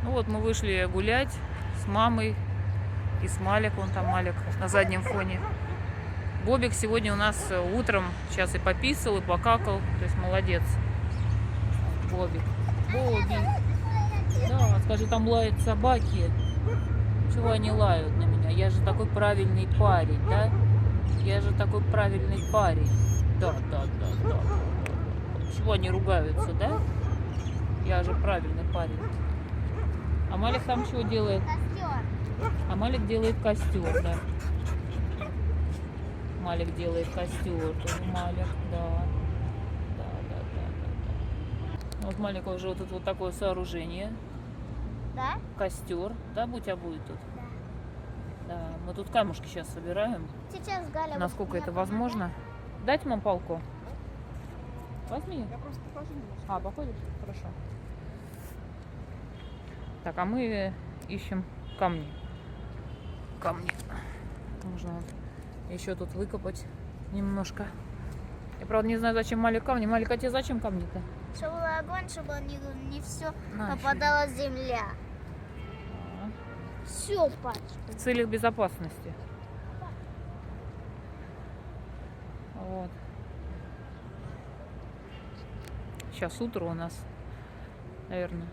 Ну вот мы вышли гулять с мамой и с Малик. Вон там Малик на заднем фоне. Бобик сегодня у нас утром сейчас и пописал, и покакал. То есть молодец. Бобик. Бобик. Да, скажи, там лают собаки. Чего они лают на меня? Я же такой правильный парень, да? Я же такой правильный парень. Да. Чего они ругаются, да? Я же правильный парень. А Малик там чего делает? Костер. А Малик делает костер, да. Малик делает костер. Тоже Малик, да. Да. Вот Малик уже вот это вот такое сооружение. Да? Костер. Да, будь будет тут. Да. Мы тут камушки сейчас собираем. Сейчас Галя... Насколько это возможно. Дать вам палку? Возьми. Я просто покажу немножко. А, походишь? Хорошо. Так, а мы ищем камни. Камни. Нужно вот еще тут выкопать немножко. Я, правда, не знаю, зачем Малик камни. Малик, а тебе зачем камни-то? Чтобы был огонь, чтобы не все На, попадала земля. Все, пачка. В целях безопасности. Вот. Сейчас утро у нас, наверное,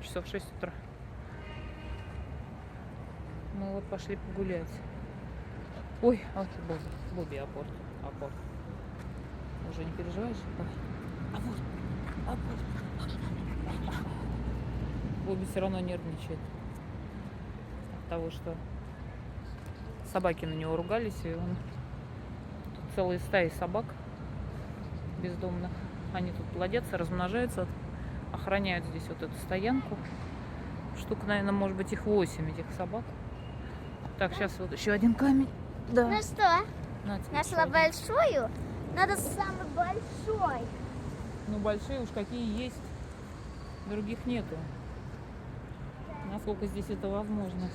часов 6 утра. Мы вот пошли погулять. Ой, вот Бобби апорт. Уже не переживаешь? Апорт. Бобби все равно нервничает от того, что собаки на него ругались, и он тут целые стаи собак бездомных. Они тут плодятся, размножаются, охраняют здесь вот эту стоянку. Штук, наверное, может быть, их 8 этих собак. Так, сейчас вот еще один камень. Да. Ну что, На тебе нашла еще один. большую? Надо самый большой. Ну, большие уж какие есть. Других нету. Насколько здесь это возможно.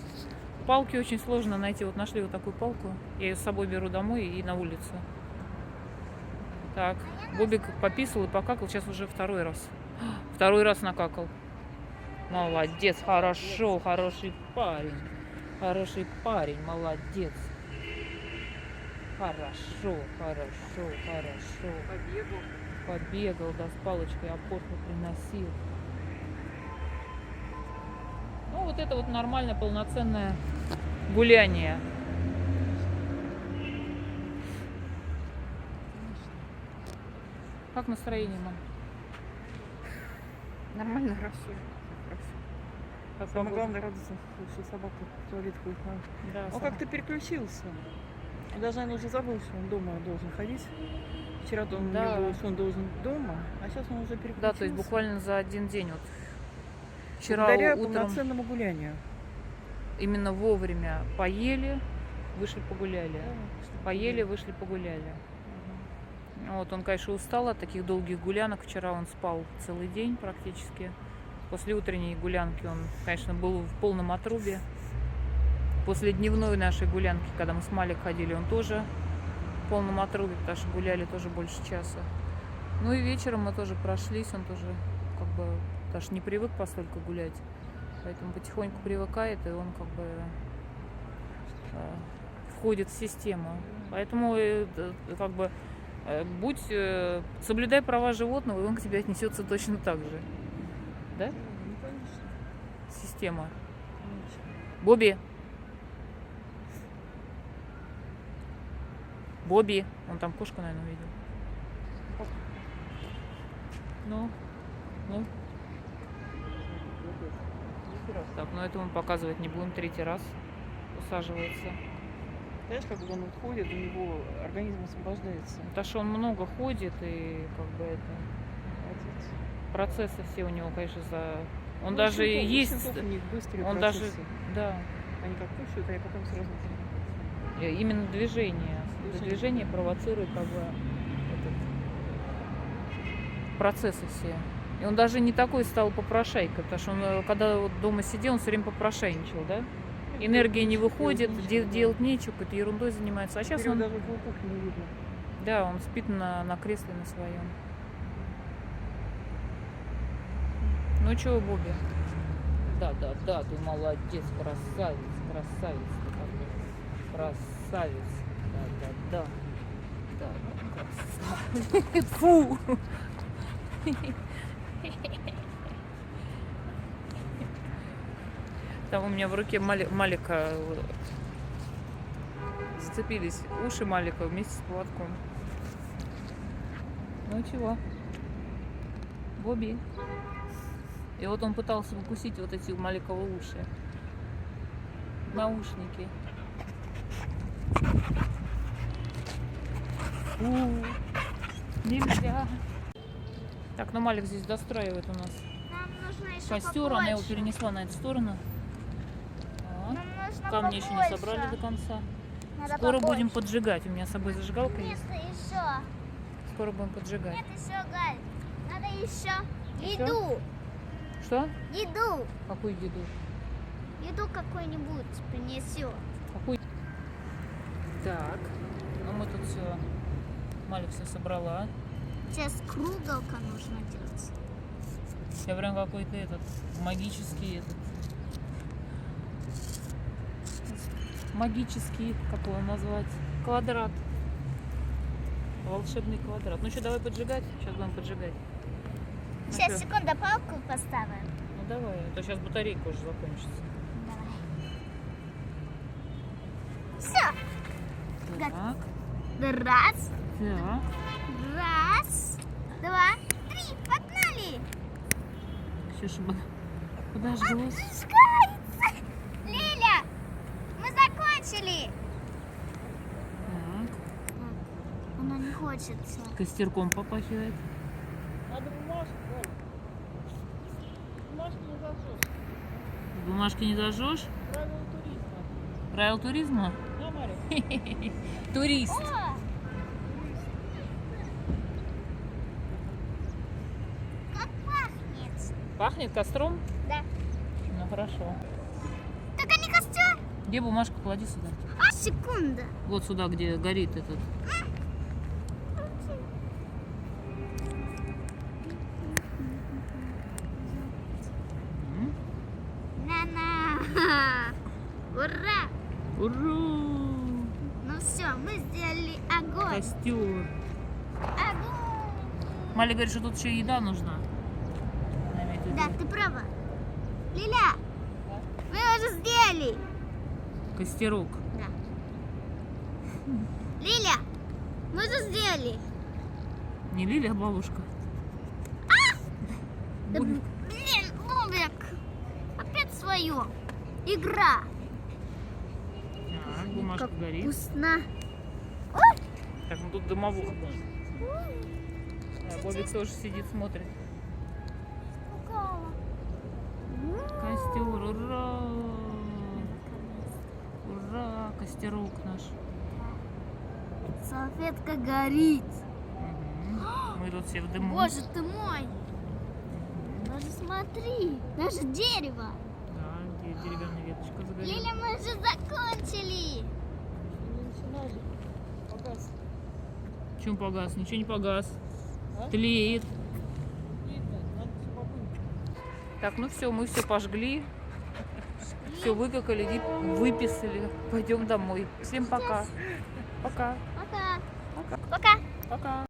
Палки очень сложно найти. Вот нашли вот такую палку. Я ее с собой беру домой и на улицу. Так, Бобик пописал и покакал. Сейчас уже второй раз. Второй раз накакал. Молодец, хорошо, хороший парень. Хороший парень, молодец. Хорошо. Побегал, да, с палочкой опорку приносил. Ну, вот это вот нормальное, полноценное гуляние. Как настроение, мам? Нормально, хорошо. Как Самое погода? главное радоваться, что собака в туалет ходит. Да, Он как-то переключился. Он даже, наверное, уже забыл, что он дома должен ходить. Вчера-то он Да. не был, что он должен дома, а сейчас он уже переключился. Да, то есть буквально за один день. Вот. Вчера Благодаря утром полноценному гулянию. именно вовремя поели, вышли погуляли. Поели, вышли погуляли. Вот он, конечно, устал от таких долгих гулянок. Вчера он спал целый день практически. После утренней гулянки он, конечно, был в полном отрубе. После дневной нашей гулянки, когда мы с Малик ходили, он тоже в полном отрубе, потому что гуляли тоже больше часа. Ну и вечером мы тоже прошлись, он тоже как бы даже не привык постольку гулять. Поэтому потихоньку привыкает, и он как бы входит в систему. Поэтому как бы соблюдай права животного, и он к тебе отнесется точно так же. Да? Ну, конечно. Система. Конечно. Бобби. Бобби. Он там кошку, наверное, увидел. Ну. Так, ну это мы показывать не будем. Третий раз усаживается. Знаешь, как он уходит, у него организм освобождается. Потому что он много ходит, и как бы это Молодец. процессы все у него, конечно, Он Ну, даже щенков- есть. щенков у них быстрые Он процессы. даже. Да. Они как кушают, а потом сразу... Именно движение. Движение провоцирует как бы процессы все. И он даже не такой стал попрошайкой, потому что он, когда вот дома сидел, он все время попрошайничал, да? Энергия не выходит, делать нечего, какой-то ерундой занимается. А сейчас Теперь он, даже в кухне не видно. да, он спит на кресле на своем. Ну чего, Бобби? Да, ты молодец, красавец, красавец ты такой. Красавец. Да. Красавец. Фу. Там у меня в руке Малика зацепились уши Малика вместе с поводком. Ну чего? Бобби. И вот он пытался укусить вот эти у Маликова уши. Наушники. Фу. Нельзя. Так, ну Малик здесь достраивает у нас Нам нужно еще костер. Она его побольше. перенесла на эту сторону. А, Нам нужно камни еще не побольше. собрали до конца. Надо Скоро побольше. будем поджигать. У меня с собой зажигалка Нет, есть. еще. Скоро будем поджигать. Нет, еще, Галь. Надо еще. Еще? Еду. Что? Еду. Какую еду? Еду какой-нибудь принесет. Какую? Так. Ну мы тут все. Малик все собрала. Сейчас кругалка нужно делать. Я прям какой-то этот магический как его назвать? Квадрат. Волшебный квадрат. Ну что, давай поджигать? Сейчас будем поджигать. Ну Сейчас, чё? секунду, палку поставим. Ну давай, а то сейчас батарейка уже закончится. Все. Так, Раз, так. раз, два, три. Погнали. Ксюша, подожглась. Зажигается. Лиля, мы закончили. Так, Она не хочется. костерком попахивает. Надо бумажку, Галь. Бумажки не зажжешь. Бумажки не зажжешь? Правила туризма. Правил туризма? Да, Мария? Турист. О! Как пахнет. Пахнет костром? Да. Ну хорошо. Так не костер. Где бумажку? Клади сюда. А, секунда. Вот сюда, где горит этот. М? На-на. Ура. Ура! Ну все, мы сделали огонь. Костер. Огонь. Маля говорит, что тут еще еда нужна. Она имеет в виду Да, ты права. Лиля, мы уже сделали. костерок. Да. Лиля, мы уже сделали. Не Лиля, а бабушка. Да, Бобик. блин, Бобик. Опять свое. Игра. Так, бумажка Как горит. вкусно. Так, ну тут дымовуха будет. А, Бобик тоже сидит, смотрит. Костер, ура! Ура, костерок наш. Салфетка горит. Мгм. Мы тут все в дыму. Боже ты мой. Даже смотри, даже дерево. Да, деревянная веточка загорела. Лиля, мы уже закончили. Не начинали. Погас. Чем погас? Ничего не погас. А? Тлеет. Видно, надо все побыть. Так, ну все, мы все пожгли. Все выкакали и выписали. Пойдем домой. Всем пока. Пока. Пока. Пока. Пока. Пока.